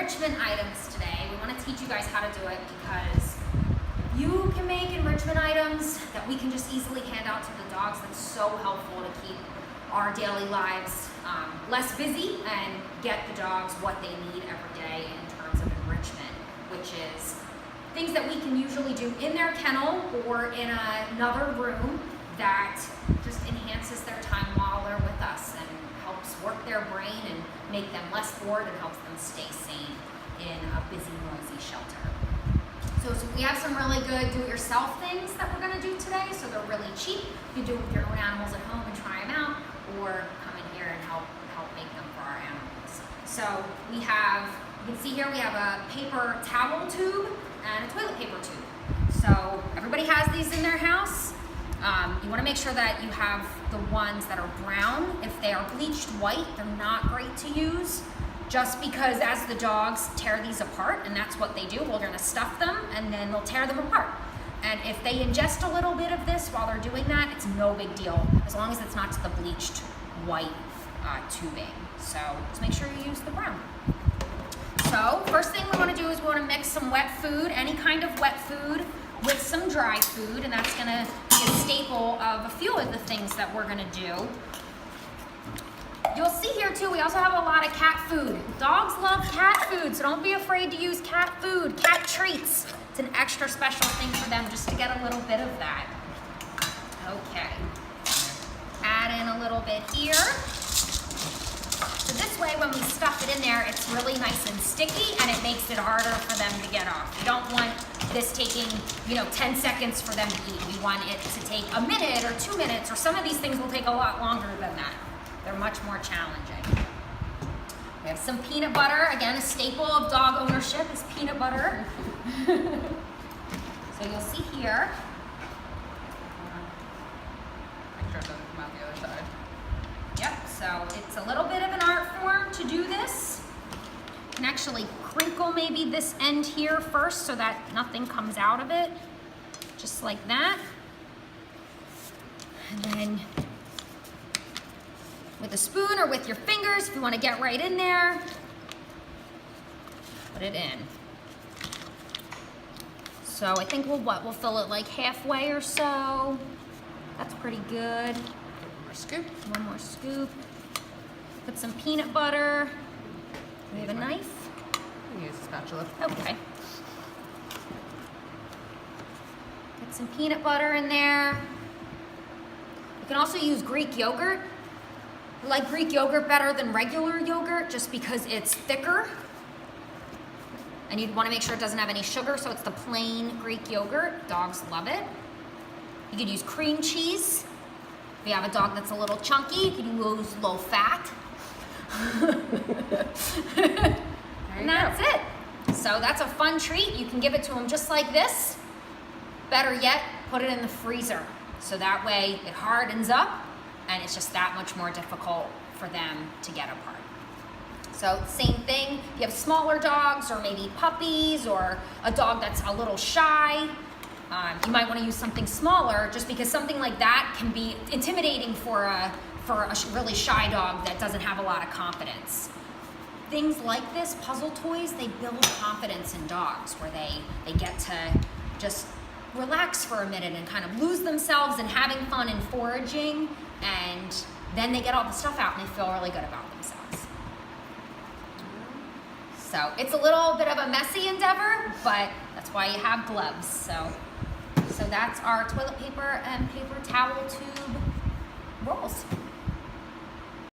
enrichment items today. We want to teach you guys how to do it because you can make enrichment items that we can just easily hand out to the dogs. That's so helpful to keep our daily lives less busy and get the dogs what they need every day in terms of enrichment, which is things that we can usually do in their kennel or in another room that just enhances their time while they're with us and helps work their brain and make them less bored and helps them stay sane in a busy, noisy shelter. So we have some really good do-it-yourself things that we're going to do today. So they're really cheap. You can do it with your own animals at home and try them out, or come in here and help make them for our animals. So we have, you can see here, we have a paper towel tube and a toilet paper tube. So everybody has these in their house. You want to make sure that you have the ones that are brown. If they are bleached white, they're not great to use, just because as the dogs tear these apart, and that's what they do, we're going to stuff them and then they'll tear them apart. And if they ingest a little bit of this while they're doing that, it's no big deal, as long as it's not to the bleached white tubing. So just make sure you use the brown. So first thing we want to do is we want to mix some wet food, any kind of wet food, with some dry food, and that's going to be a staple of a few of the things that we're going to do. You'll see here too, we also have a lot of cat food. Dogs love cat food, so don't be afraid to use cat food, cat treats. It's an extra special thing for them just to get a little bit of that. Okay. Add in a little bit here. So this way, when we stuff it in there, it's really nice and sticky, and it makes it harder for them to get off. We don't want this taking, 10 seconds for them to eat. We want it to take a minute or 2 minutes, or some of these things will take a lot longer than that. They're much more challenging. We have some peanut butter. Again, a staple of dog ownership is peanut butter. So you'll see here. Make sure it doesn't come out the other side. Yep, so it's a little bit of an art form to do this. You can actually crinkle maybe this end here first so that nothing comes out of it. Just like that. And then with a spoon or with your fingers, if you want to get right in there, put it in. So I think we'll fill it like halfway or so. That's pretty good. One more scoop. One more scoop. Put some peanut butter. We have a knife. You use a spatula. Okay. Get some peanut butter in there. You can also use Greek yogurt. I like Greek yogurt better than regular yogurt just because it's thicker. And you'd want to make sure it doesn't have any sugar, so it's the plain Greek yogurt. Dogs love it. You could use cream cheese. If you have a dog that's a little chunky, you can use low fat. And that's it. So that's a fun treat. You can give it to them just like this. Better yet, put it in the freezer. So that way it hardens up and it's just that much more difficult for them to get apart. So same thing, if you have smaller dogs or maybe puppies or a dog that's a little shy, you might want to use something smaller just because something like that can be intimidating for a really shy dog that doesn't have a lot of confidence. Things like this, puzzle toys, they build confidence in dogs where they get to just relax for a minute and kind of lose themselves in having fun and foraging, and then they get all the stuff out and they feel really good about themselves. So it's a little bit of a messy endeavor, but that's why you have gloves. So that's our toilet paper and paper towel tube rolls.